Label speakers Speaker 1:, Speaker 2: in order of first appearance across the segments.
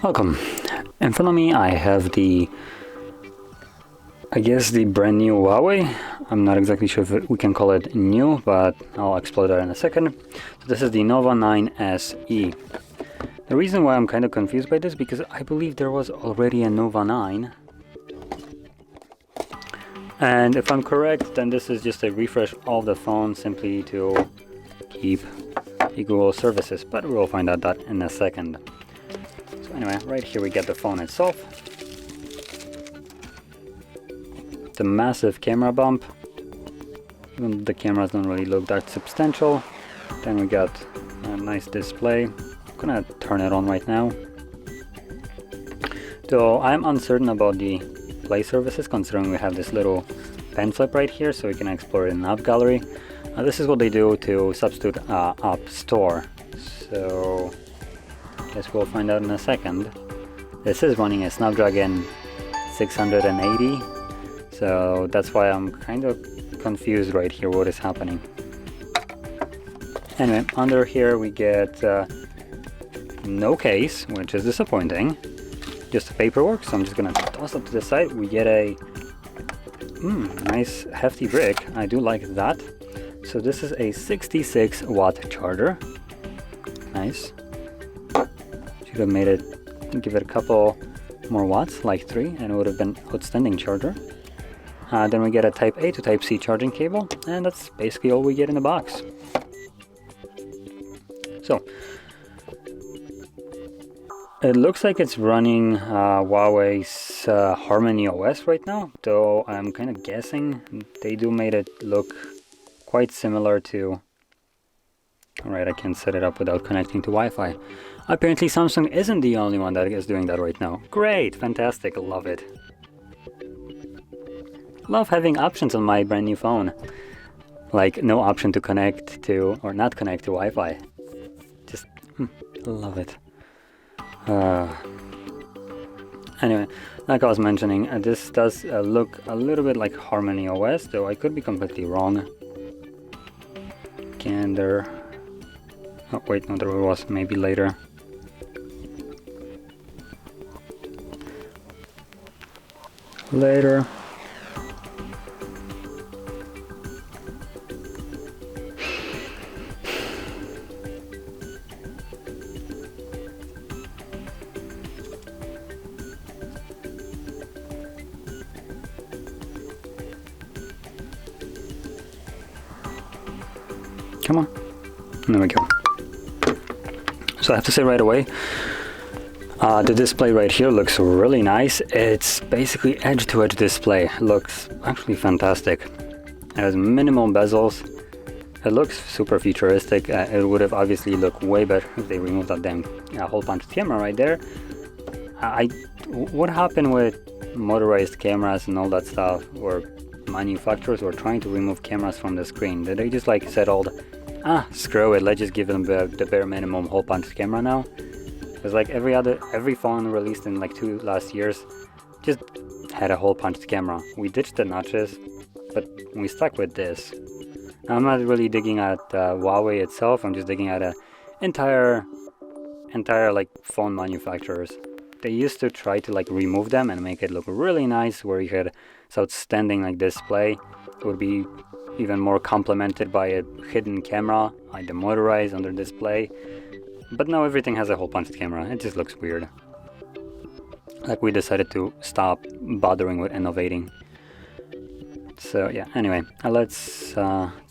Speaker 1: Welcome. In front of me I have the brand new Huawei. I'm not exactly sure if we can call it new, but I'll explore that in a second. So this is the Nova 9 SE. The reason why I'm kind of confused by this because I believe there was already a Nova 9. And if I'm correct, then this is just a refresh of the phone simply to keep the Google services, but we'll find out that in a second. So anyway, right here we get the phone itself. The massive camera bump. Even the cameras don't really look that substantial. Then we got a nice display. I'm gonna turn it on right now. So I'm uncertain about the Play services, considering we have this little pen flip right here, so we can explore it in App Gallery. This is what they do to substitute App Store. So I guess we'll find out in a second. This is running a Snapdragon 680, so that's why I'm kind of confused right here what is happening. Anyway, under here we get no case, which is disappointing. Just the paperwork, so I'm just gonna toss it to the side. We get a nice hefty brick. I do like that. So this is a 66 watt charger. Nice. Should have made it, give it a couple more watts, like 3, and it would have been outstanding charger. Then we get a Type A to Type C charging cable, and that's basically all we get in the box. So it looks like it's running Huawei's Harmony OS right now, though I'm kind of guessing they do made it look quite similar to... Alright, I can set it up without connecting to Wi-Fi. Apparently Samsung isn't the only one that is doing that right now. Great, fantastic, love it. Love having options on my brand new phone. Like no option to connect to, or not connect to Wi-Fi. Just, love it. Anyway, like I was mentioning, this does look a little bit like Harmony OS, though I could be completely wrong. Gander. Oh wait, no, there was maybe later. Later. Come on. There we go. So I have to say right away, the display right here looks really nice. It's basically edge-to-edge display. It looks actually fantastic. It has minimal bezels. It looks super futuristic. It would have obviously looked way better if they removed that damn hole punch camera right there. What happened with motorized cameras and all that stuff, or manufacturers were trying to remove cameras from the screen? Did they just like settled, screw it, let's just give them the bare minimum hole punch camera now? Because like every phone released in like 2 last years just had a hole punch camera. We ditched the notches, but we stuck with this. Now, I'm not really digging at Huawei itself, I'm just digging at a entire like phone manufacturers. They used to try to like remove them and make it look really nice, where you had this outstanding like display. It would be even more complemented by a hidden camera, like the motorized under display. But now everything has a hole punched camera. It just looks weird. Like we decided to stop bothering with innovating. So yeah, anyway, let's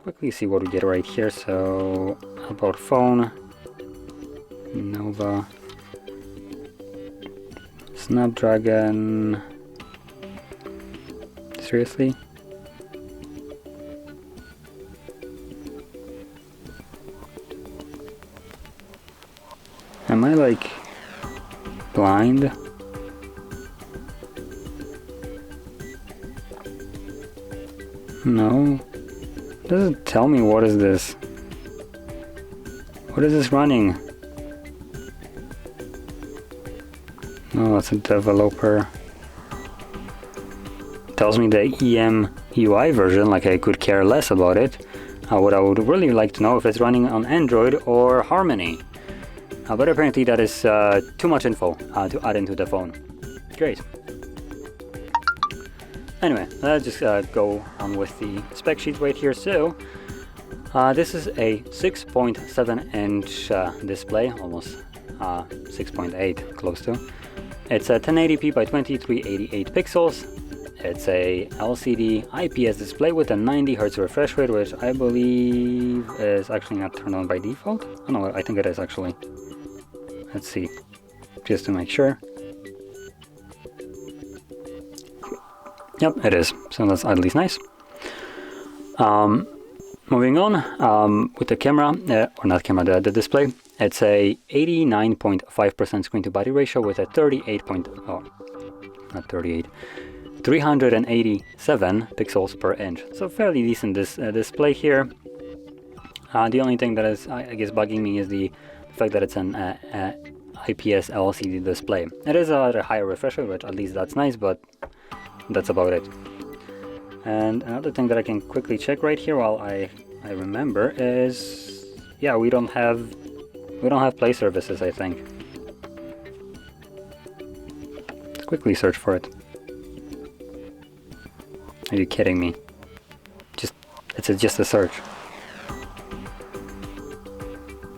Speaker 1: quickly see what we get right here. So about phone, Nova, Snapdragon. Seriously? Am I like blind? No. Doesn't tell me what is this. What is this running? No, it's a developer. Tells me the EMUI version, like I could care less about it. What I would really like to know if it's running on Android or Harmony. But apparently that is too much info to add into the phone. Great. Anyway, let's just go on with the spec sheet right here. So, this is a 6.7-inch display, almost 6.8, close to. It's a 1080p by 2388 pixels. It's a LCD IPS display with a 90 Hz refresh rate, which I believe is actually not turned on by default. Oh no, I think it is actually. Let's see, just to make sure. Yep, it is. So that's at least nice. Moving on with the camera, or not camera, the display. It's a 89.5% screen to body ratio with a 387 pixels per inch. So fairly decent display here. The only thing that is, I guess, bugging me is the fact that it's an IPS LCD display. It is at a higher refresh rate, which at least that's nice, but that's about it. And another thing that I can quickly check right here while I remember is, yeah, we don't have Play services, I think. Let's quickly search for it. Are you kidding me? It's just a search.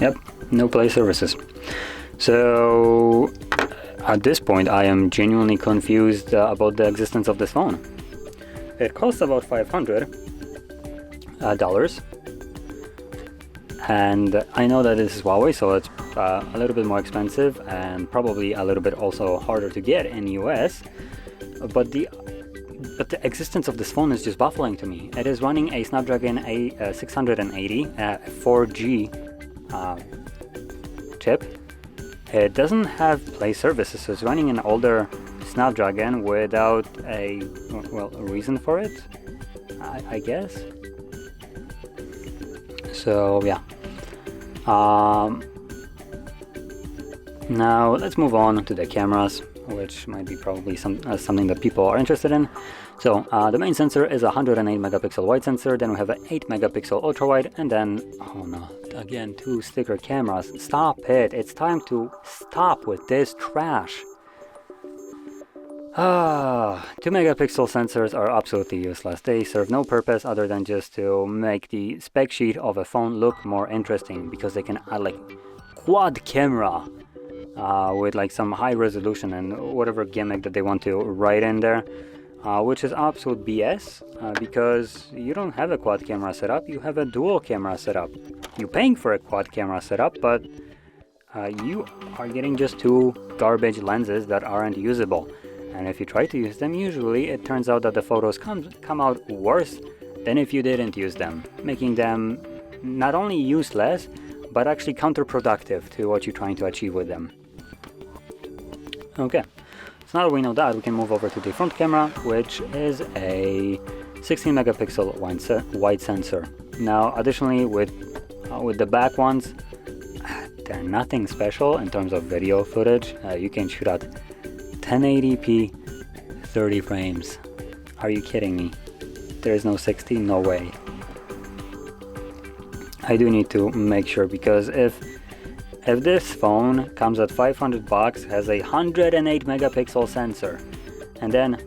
Speaker 1: Yep, no Play services. So at this point I am genuinely confused about the existence of this phone. It costs about $500, and I know that this is Huawei, so it's a little bit more expensive and probably a little bit also harder to get in US. But the existence of this phone is just baffling to me. It is running a Snapdragon 680 4G chip. It doesn't have Play services, so it's running an older Snapdragon without a reason for it, I guess. So yeah. Now let's move on to the cameras, which might be probably something that people are interested in. So the main sensor is a 108 megapixel wide sensor, then we have an 8 megapixel ultra wide, and then, oh no, again, 2 sticker cameras. Stop it, it's time to stop with this trash. 2 megapixel sensors are absolutely useless. They serve no purpose other than just to make the spec sheet of a phone look more interesting, because they can add like quad camera with like some high resolution and whatever gimmick that they want to write in there, which is absolute BS, because you don't have a quad camera setup, you have a dual camera setup. You're paying for a quad camera setup, but you are getting just 2 garbage lenses that aren't usable. And if you try to use them, usually it turns out that the photos come out worse than if you didn't use them, making them not only useless, but actually counterproductive to what you're trying to achieve with them. Okay, so now that we know that, we can move over to the front camera, which is a 16 megapixel wide sensor. Now, additionally, with the back ones, they're nothing special in terms of video footage. You can shoot at 1080p 30 frames. Are you kidding me? There is no 60? No way. I do need to make sure, because if this phone comes at $500, has a 108 megapixel sensor, and then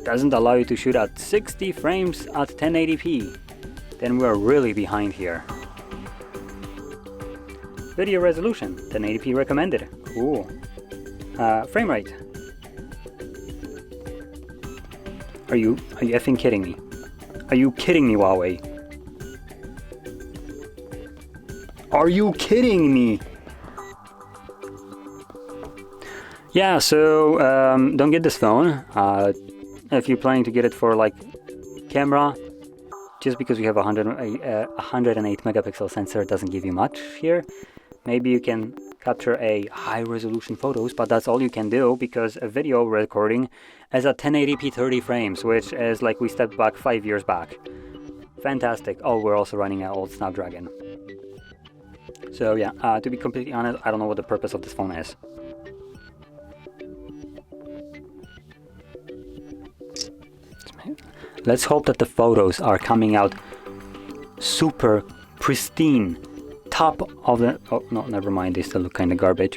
Speaker 1: doesn't allow you to shoot at 60 frames at 1080p, then we're really behind here. Video resolution, 1080p recommended. Cool. Frame rate. Are you effing kidding me? Are you kidding me, Huawei? Are you kidding me? Yeah, so don't get this phone. If you're planning to get it for like camera, just because we have a 108 megapixel sensor doesn't give you much here. Maybe you can capture a high resolution photos, but that's all you can do, because a video recording is at 1080p 30 frames, which is like we stepped back 5 years back. Fantastic. Oh, we're also running an old Snapdragon. So yeah, to be completely honest, I don't know what the purpose of this phone is. Let's hope that the photos are coming out super pristine, top of the... Oh, no, never mind. They still look kind of garbage.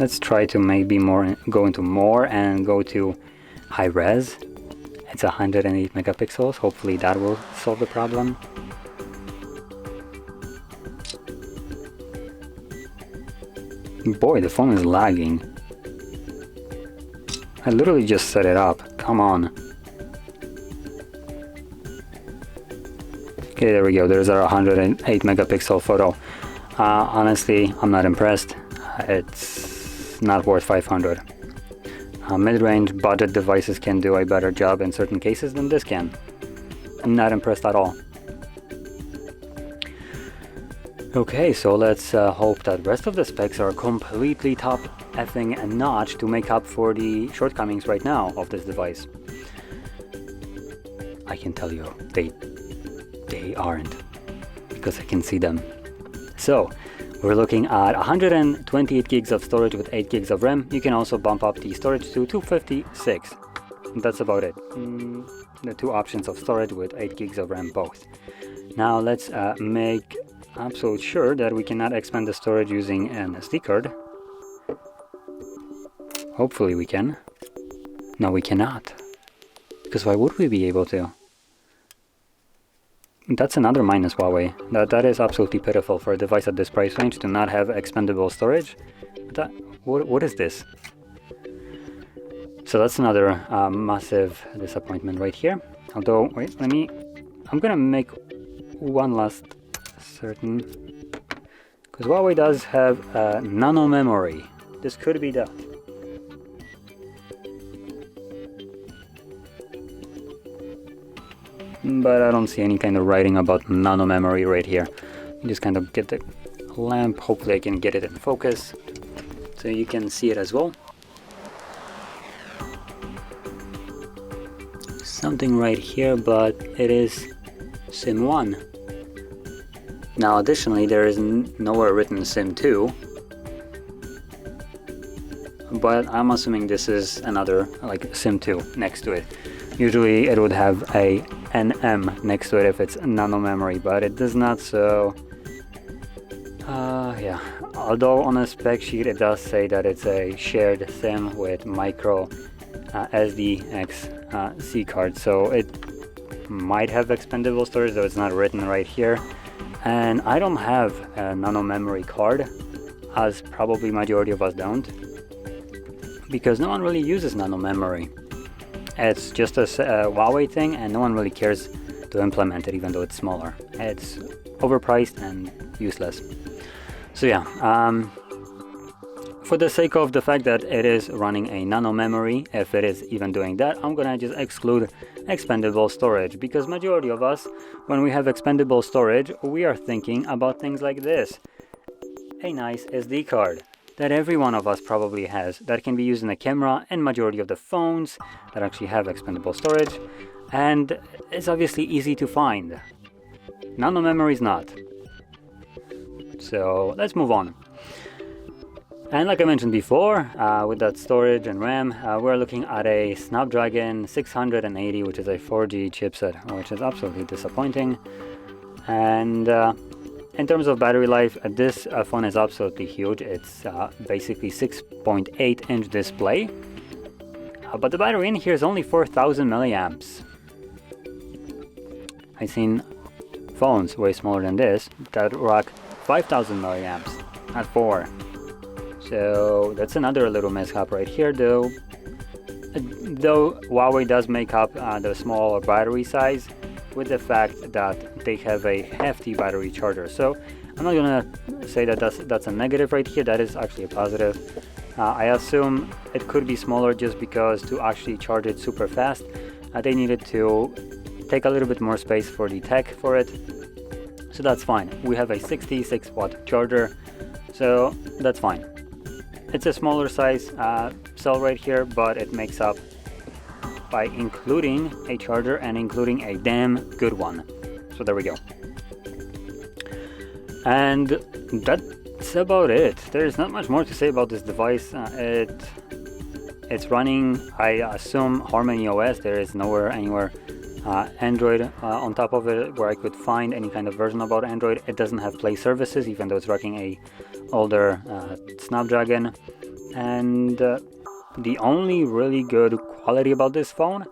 Speaker 1: Let's try to maybe go into more and go to high res. It's 108 megapixels. Hopefully that will solve the problem. Boy, the phone is lagging. I literally just set it up. Come on. Okay, there we go. There's our 108 megapixel photo. Honestly, I'm not impressed. It's not worth 500. Mid-range budget devices can do a better job in certain cases than this can. I'm not impressed at all. Okay, so let's hope that rest of the specs are completely top effing and notch to make up for the shortcomings right now of this device. I can tell you, they aren't, because I can see them. So, we're looking at 128 gigs of storage with 8 gigs of RAM. You can also bump up the storage to 256. That's about it. The two options of storage with 8 gigs of RAM both. Now let's make absolute sure that we cannot expand the storage using an SD card. Hopefully we can. No, we cannot. Because why would we be able to? That's another minus, Huawei. That is absolutely pitiful for a device at this price range to not have expandable storage. What is this? So that's another massive disappointment right here. Although, wait, I'm gonna make one last certain. Because Huawei does have nano memory. This could be that. But I don't see any kind of writing about nano memory right here. You just kind of get the lamp. Hopefully I can get it in focus so you can see it as well. Something right here, but it is SIM 1. Now additionally there is nowhere written SIM 2, but I'm assuming this is another like SIM 2 next to it. Usually it would have a NM next to it if it's nano memory, but it does not, so yeah. Although on a spec sheet it does say that it's a shared SIM with micro SDXC card, so it might have expandable storage, though it's not written right here. And I don't have a nano memory card, as probably majority of us don't, because no one really uses nano memory. It's just a Huawei thing, and no one really cares to implement it, even though it's smaller. It's overpriced and useless. So yeah, for the sake of the fact that it is running a nano memory, if it is even doing that, I'm gonna just exclude expandable storage, because majority of us, when we have expandable storage, we are thinking about things like this. A nice SD card that every one of us probably has, that can be used in a camera and majority of the phones that actually have expandable storage, and it's obviously easy to find. Nano memory is not. So let's move on. And like I mentioned before, with that storage and RAM, we're looking at a Snapdragon 680, which is a 4G chipset, which is absolutely disappointing. And in terms of battery life, this phone is absolutely huge. It's basically 6.8 inch display, but the battery in here is only 4,000 milliamps. I've seen phones way smaller than this that rock 5,000 milliamps at 4. So that's another little mishap right here, though. Though Huawei does make up the small battery size with the fact that they have a hefty battery charger. So I'm not gonna say that that's a negative right here. That is actually a positive. I assume it could be smaller just because to actually charge it super fast, they needed to take a little bit more space for the tech for it. So that's fine. We have a 66 watt charger, so that's fine. It's a smaller size cell right here, but it makes up by including a charger and including a damn good one. So there we go. And that's about it. There's not much more to say about this device. It's running, I assume, Harmony OS. There is nowhere anywhere Android on top of it, where I could find any kind of version about Android. It doesn't have Play services, even though it's rocking a older Snapdragon. And the only really good quality about this phone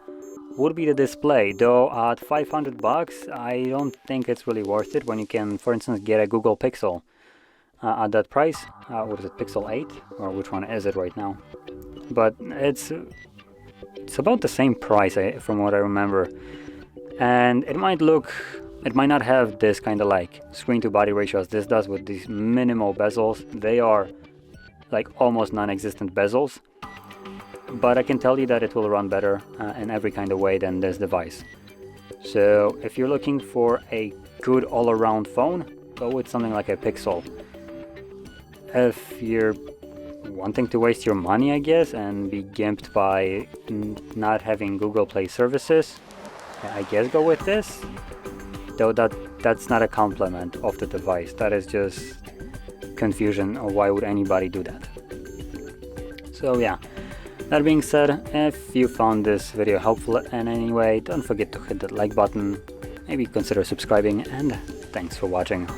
Speaker 1: would be the display, though at 500 bucks I don't think it's really worth it when you can, for instance, get a Google Pixel at that price. What is it, Pixel 8? Or which one is it right now? But it's about the same price from what I remember. And it might not have this kind of like screen to body ratio as this does with these minimal bezels. They are like almost non-existent bezels. But I can tell you that it will run better in every kind of way than this device. So if you're looking for a good all-around phone, go with something like a Pixel. If you're wanting to waste your money, I guess, and be gimped by not having Google Play services, I guess go with this. Though that's not a compliment of the device. That is just confusion. Or why would anybody do that? So yeah. That being said, if you found this video helpful in any way, don't forget to hit that like button, maybe consider subscribing, and thanks for watching.